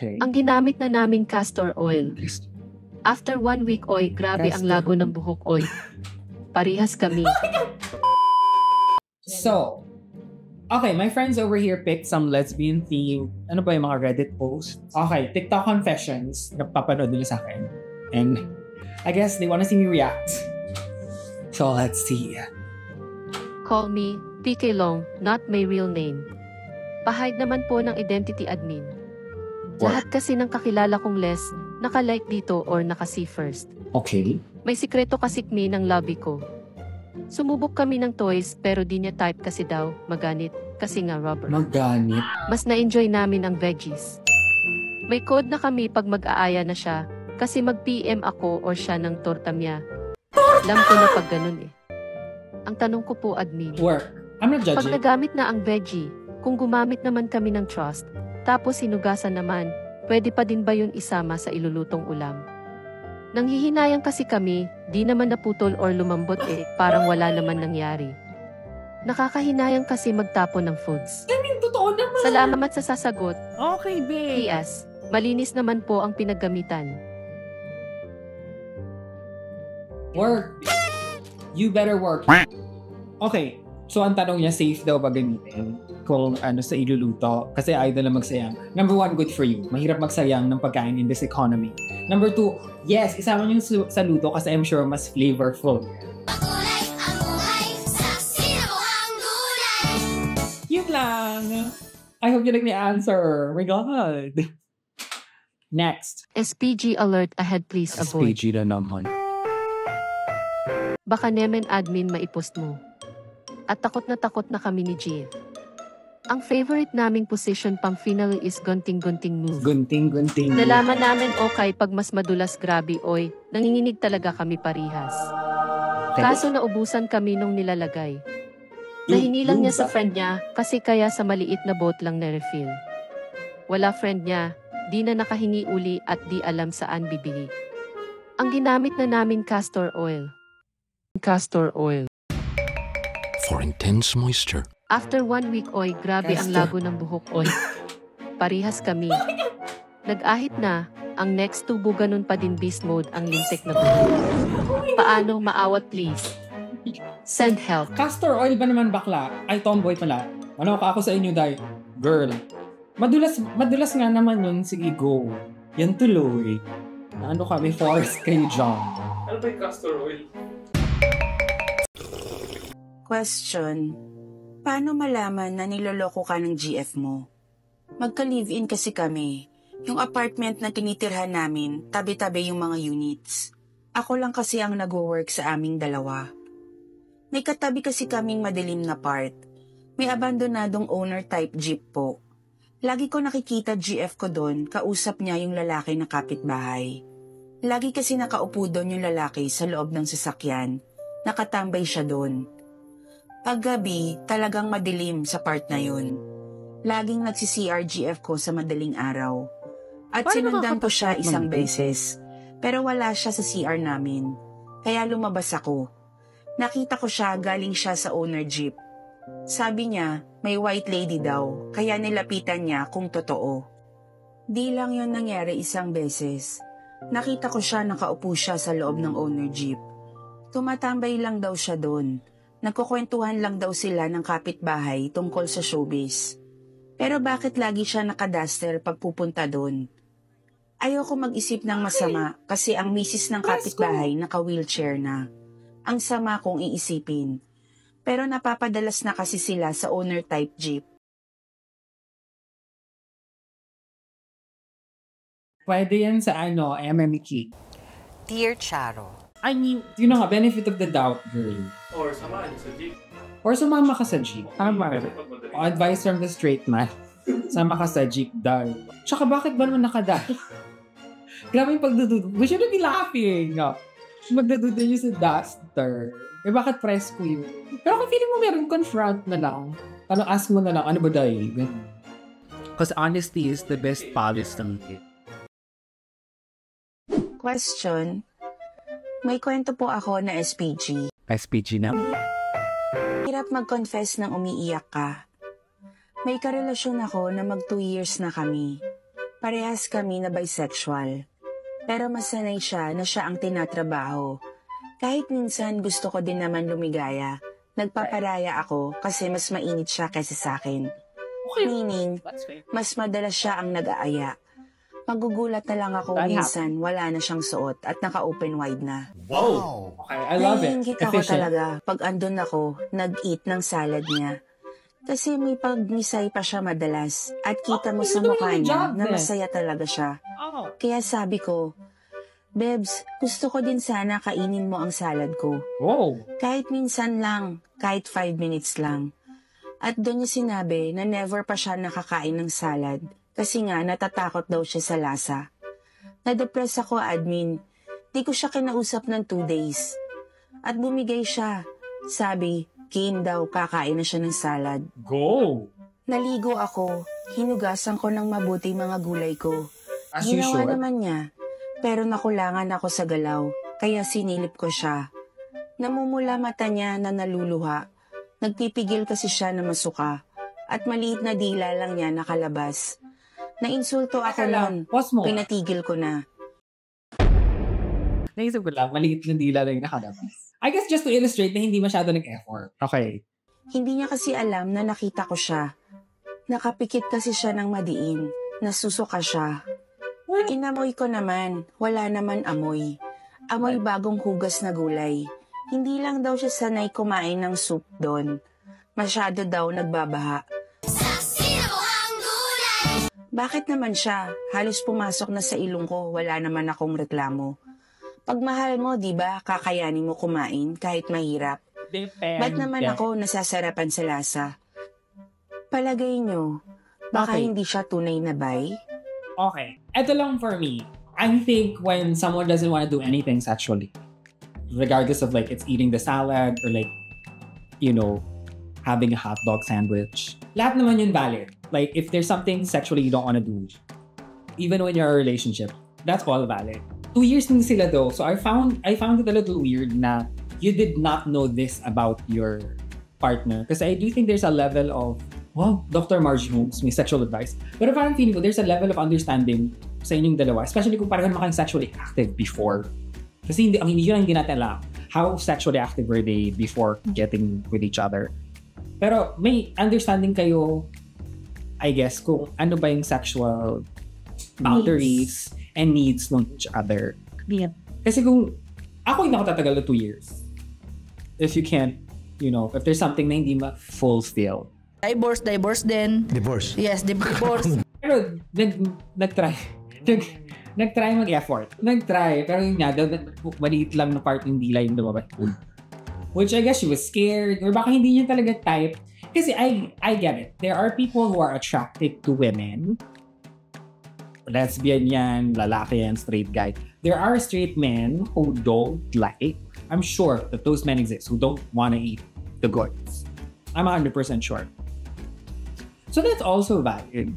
Okay. Ang ginamit na naming castor oil. After 1 week, oy, grabe ang lago ng buhok, oy. Parihas kami. So, okay, my friends over here picked some lesbian theme. Ano ba yung mga Reddit posts? Okay, TikTok confessions. Napapanood nila sa akin. And I guess they wanna see me react. So, let's see. Call me PK Long, not my real name. Pahide naman po ng identity admin. Lahat kasi ng kakilala kong les, naka-like dito or naka-see first. Okay. May sikreto kasi kami ng lobby ko. Sumubok kami ng toys pero di niya type kasi daw, maganit, kasi nga rubber. Maganit. Mas na-enjoy namin ang veggies. May code na kami pag mag-aaya na siya, kasi mag-PM ako or siya ng tortamya. Alam ko na pag ganun eh. Ang tanong ko po admin. Work. I'm not Pag judging. nagamit na ang veggie, kung gumamit naman kami ng trust, tapos hinugasan naman, pwede pa din ba yun isama sa ilulutong ulam? Nanghihinayang kasi kami, di naman naputol or lumambot eh, parang wala naman nangyari. Nakakahinayang kasi magtapon ng foods. I mean, totoo naman. Salamat sa sasagot. Okay, babe. PS, malinis naman po ang pinaggamitan. Work. You better work. Okay. So, ang tanong niya, safe daw ba gamitin kung ano sa iluluto? Kasi idol na magsayang. Number 1, good for you. Mahirap magsayang ng pagkain in this economy. Number 2, yes, isama niyo sa luto kasi I'm sure mas flavorful. Yun lang. I hope you like my answer. Oh my God. Next. SPG alert ahead, please avoid. SPG na naman. Baka naman admin maipost mo. At takot na kami ni Jill. Ang favorite naming position pang finally is gunting-gunting move. Gunting-gunting. Nalaman namin okay pag mas madulas grabe oy, nanginginig talaga kami parihas. Okay. Kaso naubusan kami nung nilalagay. Nahingi lang niya sa friend niya kasi kaya sa maliit na boat lang na-refill. Wala friend niya, di na nakahingi uli at di alam saan bibili. Ang ginamit na namin castor oil. Castor oil. For intense moisture. After 1 week, oy, grabe ang lago ng buhok, oy. Parihas kami. Nag-ahit na, ang next tubo ganun pa din beast mode ang lintik na buhok. Paano maawat please? Send help. Castor oil ba naman bakla? Ay, tomboy pala. Ano ka ako sa inyo, Day? Girl. Madulas nga naman yun. Sige, go. Yan tuloy. Ano kami, forest kayo dyan. Ano ba yung castor oil? Question. Paano malaman na niloloko ka ng GF mo? Magka-live-in kasi kami. Yung apartment na tinitirhan namin, tabi-tabi yung mga units. Ako lang kasi ang nag-work sa aming dalawa. May katabi kasi kaming madilim na part. May abandonadong owner type jeep po. Lagi ko nakikita GF ko doon, kausap niya yung lalaki na kapitbahay. Lagi kasi nakaupo doon yung lalaki sa loob ng sasakyan. Nakatambay siya doon. Paggabi, talagang madilim sa part na yun. Laging nagsi-CRGF ko sa madaling araw. At sinundan ko siya isang beses. Pero wala siya sa CR namin. Kaya lumabas ako. Nakita ko siya galing siya sa owner jeep. Sabi niya, may white lady daw. Kaya nilapitan niya kung totoo. Di lang yun nangyari isang beses. Nakita ko siya nakaupo siya sa loob ng owner jeep. Tumatambay lang daw siya doon. Nagkukwentuhan lang daw sila ng kapitbahay tungkol sa showbiz. Pero bakit lagi siya nakaduster pag pupunta doon? Ayoko mag-isip ng masama kasi ang misis ng kapitbahay naka-wheelchair na. Ang sama kong iisipin. Pero napapadalas na kasi sila sa owner type jeep. Pwede yan sa MMK. Dear Charo. I mean, yun nga, benefit of the doubt, girl. Or samahan sa jeep. Or sumama ka sa jeep. Tama. Advice from the straight man. Sama ka sa jeep, daw. Tsaka bakit ba naman nakadal? Grabe yung pagdududo. We shouldn't be laughing. Magdadudo niyo sa duster. Eh bakit press ko yun? Pero kung feeling mo meron, confront na lang. Ask mo na lang, ano ba dahi? Because honesty is the best policy. Question. May kwento po ako na SPG. SPG na? Hirap mag-confess nang umiiyak ka. May karelasyon ako na mag 2 years na kami. Parehas kami na bisexual. Pero masanay siya na siya ang tinatrabaho. Kahit minsan gusto ko din naman lumigaya, nagpaparaya ako kasi mas mainit siya kaysa sa akin. Meaning, mas madalas siya ang nag-aaya. Magugulat na lang ako minsan wala na siyang suot at naka-open wide na. Wow! Okay, I love it. Naiingit ako talaga pag andun ako, nag-eat ng salad niya. Kasi may pagmisay pa siya madalas at kita mo sa mukha niya na masaya talaga siya. Kaya sabi ko, Bebs, gusto ko din sana kainin mo ang salad ko. Wow! Kahit minsan lang, kahit 5 minutes lang. At doon niya sinabi na never pa siya nakakain ng salad kasi nga natatakot daw siya sa lasa. Na-depress ako, admin. Di ko siya kinausap ng 2 days. At bumigay siya. Sabi, game daw, kakain na siya ng salad. Go! Naligo ako. Hinugasan ko ng mabuti mga gulay ko. As you Ginawa should. naman niya. Pero nakulangan ako sa galaw, kaya sinilip ko siya. Namumula mata niya na naluluha. Nagpipigil kasi siya na masuka. At maliit na dila lang niya nakalabas. Nainsulto ako noon. Pause mo. Pinatigil ko na. Naisip ko lang, maliit na dila lang yung nakalabas. I guess just to illustrate na hindi masyado nag-effort. Okay. Hindi niya kasi alam na nakita ko siya. Nakapikit kasi siya ng madiin. Nasusuka siya. Inamoy ko naman. Wala naman amoy. Amoy bagong hugas na gulay. Hindi lang daw siya sanay kumain ng soup doon. Masyado daw nagbabaha. Bakit naman siya? Halos pumasok na sa ilong ko. Wala naman akong reklamo. Pag mahal mo, di ba, kakayanin mo kumain kahit mahirap. Depende. Ba't naman ako nasasarapan sa lasa? Palagay nyo, baka Okay. hindi siya tunay na bay? Okay. Ito lang for me. I think when someone doesn't want to do anything sexually, regardless of like it's eating the salad or like, you know, having a hot dog sandwich, lahat naman yun valid. Like if there's something sexually you don't want to do, even when you're in a relationship, that's all valid. 2 years din sila though, so I found it a little weird na you did not know this about your partner. Because I do think there's a level of, wow, Dr. Margie Holmes, may sexual advice. Pero parang feeling ko, there's a level of understanding sa inyong dalawa, especially kung parang naman kayong sexually active before. Kasi yun ang hindi natin alam. How sexually active were they before getting with each other? Pero may understanding kayo, I guess, kung ano ba yung sexual boundaries and needs ng each other. Yeah. Kasi kung ako hindi ako tatagal na 2 years. If you can't, you know, if there's something na hindi ma-fulfill. Divorce din. Divorce. Yes, divorce. Pero nag-try. Nag-try mag-effort. Nag-try. Pero yun nga, maliit lang na part ng dila yung lumabas. Which I guess she was scared. Or baka hindi niya talaga type. Kasi I get it. There are people who are attracted to women. Lesbian yan, lalaki yan, straight guy. There are straight men who don't like. I'm sure that those men exist who don't want to eat the goods. I'm 100% sure. So that's also valid.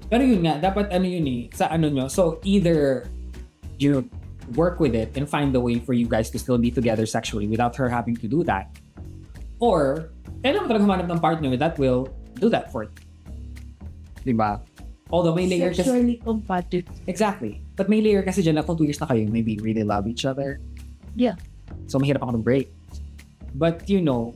Pero yun nga, dapat ano yun eh, sa ano nyo. So either you work with it and find a way for you guys to still be together sexually without her having to do that. Or, kailangan mo talaga humanap ng partner that will do that for you. Diba? Although may layer kasi... Sexually compatible. Exactly. But may layer kasi dyan na kung 2 years na kayo, maybe really love each other. Yeah. So mahirap ako break. But you know,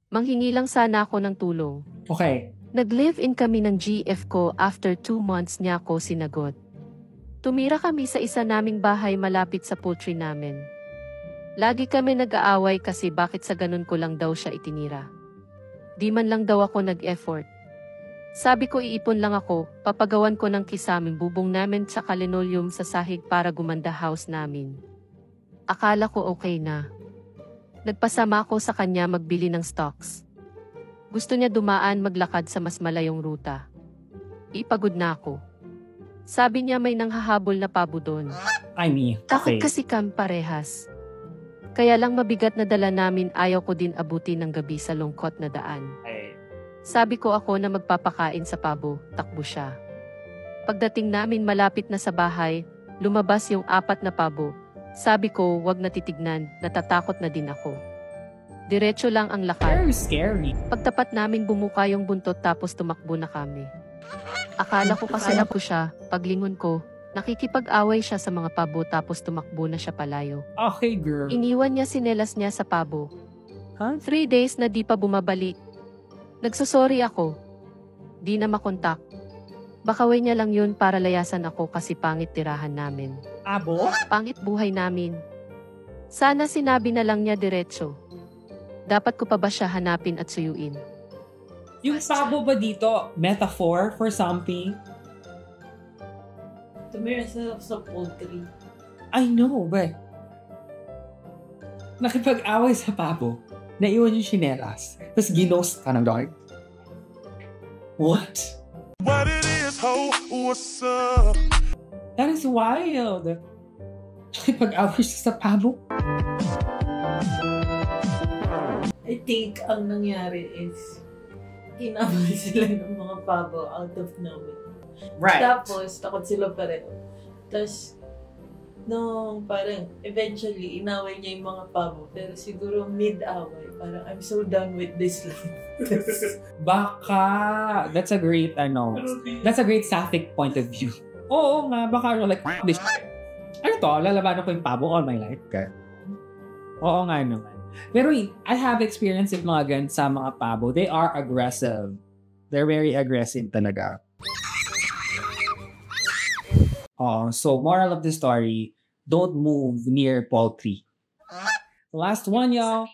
Manghingi lang sana ako ng tulong. okay. Nag-live-in kami ng GF ko after 2 months niya ako sinagot. Tumira kami sa isa naming bahay malapit sa poultry namin. Lagi kami nag-aaway kasi bakit sa ganun ko lang daw siya itinira. Di man lang daw ako nag-effort. Sabi ko iipon lang ako, papagawan ko ng kisaming bubong namin sa linoleum sa sahig para gumanda house namin. Akala ko okay na. Nagpasama ako sa kanya magbili ng stocks. Gusto niya dumaan maglakad sa mas malayong ruta. Ipagod na ako. Sabi niya may nanghahabol na pabo doon. I mean, Takot okay. kasi kami parehas. Kaya lang mabigat na dala namin ayaw ko din abutin ng gabi sa lungkot na daan. Okay. Sabi ko ako na magpapakain sa pabo, takbo siya. Pagdating namin malapit na sa bahay, lumabas yung 4 na pabo. Sabi ko wag na titignan, natatakot na din ako. Diretso lang ang lakad. Very scary. Pagtapat namin bumuka yung buntot tapos tumakbo na kami. Akala ko kasunod ko siya, paglingon ko, nakikipag-away siya sa mga pabo tapos tumakbo na siya palayo. Okay, girl. Iniwan niya sinelas niya sa pabo. Huh? 3 days na di pa bumabalik. Nagsusorry ako. Di na makontak. Baka way niya lang yun para layasan ako kasi pangit tirahan namin. Abo? Pangit buhay namin. Sana sinabi na lang niya diretso. Dapat ko pa ba siya hanapin at suyuin? Yung pabo ba dito, metaphor for something? Tumira sa poultry. I know, but nakipag-away sa pabo, naiwan yung chinelas, tapos ginost ka ng dog. What? What it is, ho? What's up? That is wild. Nakipag-away siya sa pabo. I think ang nangyari is inabol sila ng mga pabo out of nowhere. Right. Tapos, takot sila pareho. Tapos, nung parang eventually, inaway niya yung mga pabo. Pero siguro mid-away, parang I'm so done with this life. Baka. That's a great, that's a great sapphic point of view. Oo nga, baka like, this ano to, lalabanan ko yung pabo all my life. Okay. Oo nga naman. Pero I have experience with mga ganun sa mga pabo. They are aggressive. They're very aggressive talaga. So moral of the story, don't move near poultry. Last one, y'all.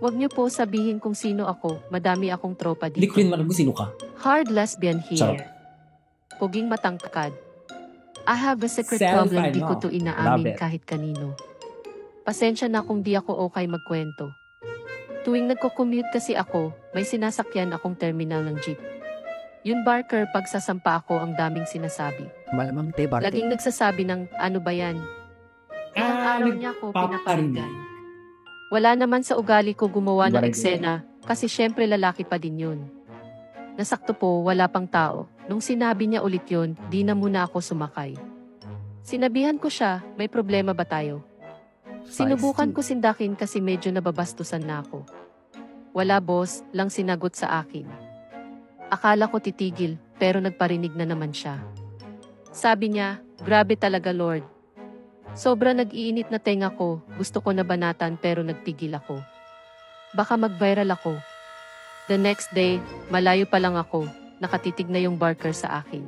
Huwag niyo po sabihin kung sino ako. Madami akong tropa Hindi dito. ko rin malam kung sino ka. Hard lesbian here. Sarap. Puging matangkad. I have a secret Self, problem, di ko to Love inaamin it. kahit kanino. Pasensya na kung di ako okay magkwento. Tuwing nagko-commute kasi ako, may sinasakyan akong terminal ng jeep. Yun barker, pag sasampa ako ang daming sinasabi. Malamang te, Barte. Laging nagsasabi ng, ano ba yan? Ilang araw niya ako pinaparigan. Wala naman sa ugali ko gumawa ng eksena, kasi syempre lalaki pa din yun. Nasakto po, wala pang tao. Nung sinabi niya ulit yun, di na muna ako sumakay. Sinabihan ko siya, may problema ba tayo? Sinubukan ko sindakin kasi medyo nababastusan na ako. Wala boss, lang sinagot sa akin. Akala ko titigil, pero nagparinig na naman siya. Sabi niya, grabe talaga Lord. Sobra nag-iinit na tenga ko, gusto ko na banatan pero nagpigil ako. Baka mag-viral ako. The next day, malayo pa lang ako, nakatitig na yung barker sa akin.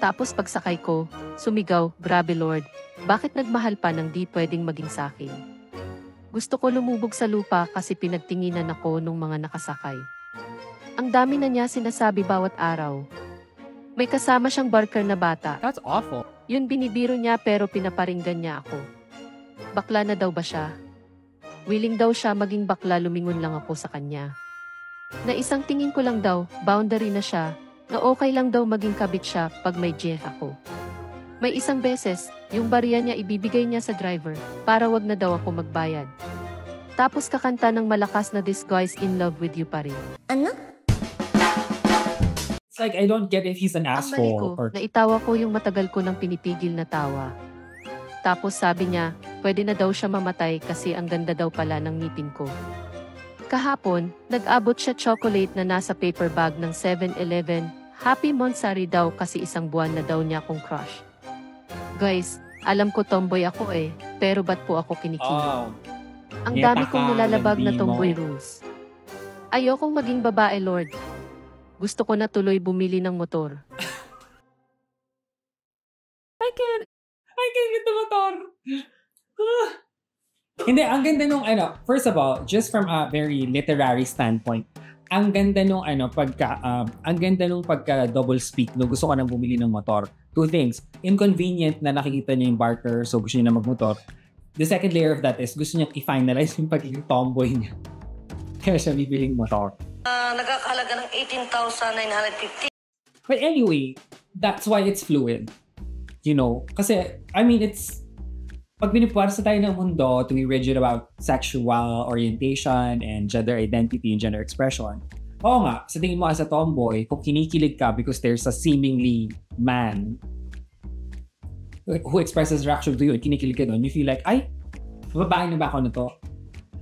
Tapos pagsakay ko, sumigaw, grabe Lord, bakit nagmahal pa ng di pwedeng maging sa akin? Gusto ko lumubog sa lupa kasi pinagtinginan ako nung mga nakasakay. Ang dami na niya sinasabi bawat araw. May kasama siyang barker na bata. That's awful. Yun binibiro niya pero pinaparinggan niya ako. Bakla na daw ba siya? Willing daw siya maging bakla, lumingon lang ako sa kanya. Na isang tingin ko lang daw, boundary na siya, na okay lang daw maging kabit siya pag may jet ako. May isang beses, yung barya niya ibibigay niya sa driver, para wag na daw ako magbayad. Tapos kakanta ng malakas na This Guy's in Love with You pa rin. Ano? It's like, I don't get if he's an Ang mali ko, asshole. Or... naitawa ko yung matagal ko nang pinipigil na tawa. Tapos sabi niya, pwede na daw siya mamatay kasi ang ganda daw pala ng ngipin ko. Kahapon, nag-abot siya chocolate na nasa paper bag ng 7-Eleven. Happy Monsari daw kasi isang buwan na daw niya akong crush. Guys, alam ko tomboy ako pero ba't po ako kinikilig? Ang dami kong nalalabag na tomboy rules. Ayokong maging babae, Lord. Gusto ko na tuloy bumili ng motor. I can't get the motor. Hindi, ang ganda nung first of all, just from a very literary standpoint, ang ganda nung pagka double speak, no, gusto ko nang bumili ng motor. Two things. Inconvenient na nakikita niya yung barker, so gusto niya na magmotor. The second layer of that is gusto niya i-finalize yung pagiging tomboy niya. Kaya siya bibiling motor. Nagkakahalaga ng 18,950. But anyway, that's why it's fluid. You know, kasi, I mean, it's pag binipuwersa tayo ng mundo to be rigid about sexual orientation and gender identity and gender expression, oo nga, sa tingin mo as a tomboy, kung kinikilig ka because there's a seemingly man who expresses reaction to you and kinikilig ka doon, you feel like, ay, babae na ba ako na to?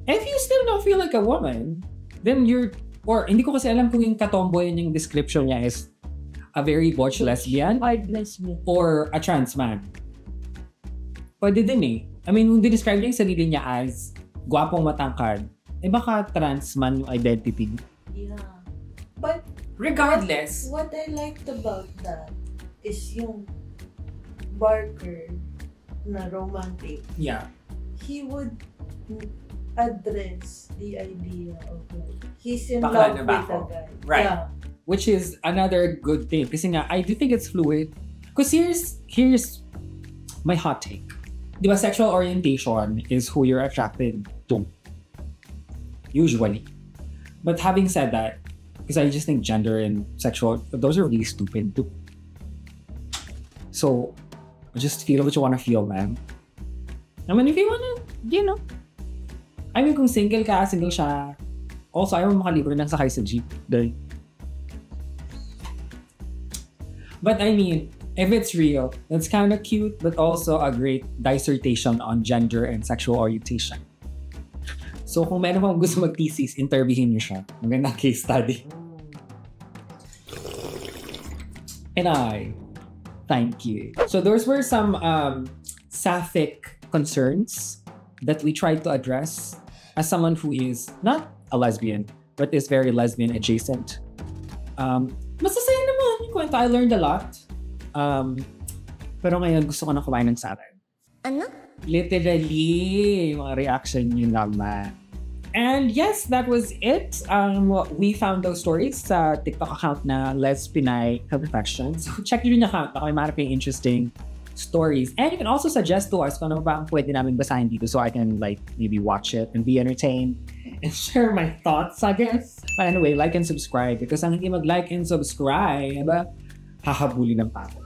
if you still don't feel like a woman, then you're, or hindi ko kasi alam kung yung katomboy yung description niya is a very butch lesbian Hard lesbian. or a trans man. Pwede din eh. I mean, kung describe niya yung sarili niya as gwapong matangkad, eh baka trans man yung identity. Yeah. But Regardless. what I liked about that is yung Barker na romantic. Yeah. He would address the idea of like, he's in Bakla love na ba with a ako? guy. Right. Yeah. Which is another good thing. Kasi nga, I do think it's fluid. Because here's my hot take. Di ba, sexual orientation is who you're attracted to. Usually. But having said that, because I just think gender and sexual, those are really stupid too. So, just feel what you want to feel, man. I mean, if you wanna, you know. I mean, kung single ka, single siya. Also, ayaw mo makalibre ng sakay sa jeep. Dahil. But I mean, if it's real, it's kind of cute, but also a great dissertation on gender and sexual orientation. So kung meron kang gusto mag-thesis, interviewin niyo siya. Magandang case study. And I thank you. So those were some sapphic concerns that we tried to address as someone who is not a lesbian, but is very lesbian adjacent. Masasaya naman yung kwento. I learned a lot. Pero ngayon gusto ko na kumain ng saran. Ano? Literally, mga reaction yun naman. And yes, that was it. We found those stories sa TikTok account na Les Pinay Confessions. So check yun yung account. Baka may marap yung interesting stories. And you can also suggest to us kung ano ba ang pwede namin basahin dito so I can like maybe watch it and be entertained and share my thoughts, I guess. But anyway, like and subscribe because ang hindi mag-like and subscribe, hahabuli ng pato.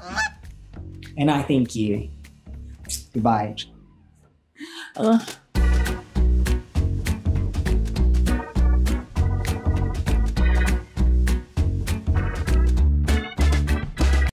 And I thank you. Goodbye.